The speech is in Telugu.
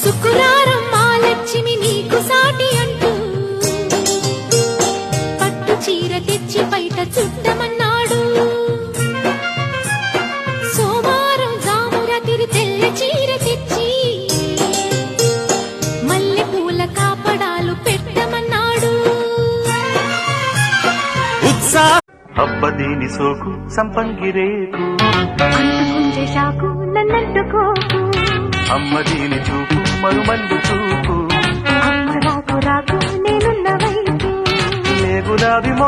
శుక్రారం మా లక్ష్మి నీకు సాటి అంటూ పట్టు చీర తెచ్చి బయట చుట్టమన్నాడు. సోమవారం జామురాతిరి తెల్ల చీర తెచ్చి మల్లె పూల కాపడాలు పెట్టమన్నాడు. అబ్బదీని సోకు సంపంగిరేకు అంటుకుంటే షాకు నన్నంటుకోకు, అమ్మదీని చూపు మరుమల్లు చూపు అమ్మ రాకు రాకు నేనున్న వైపు ఏ గులాబీ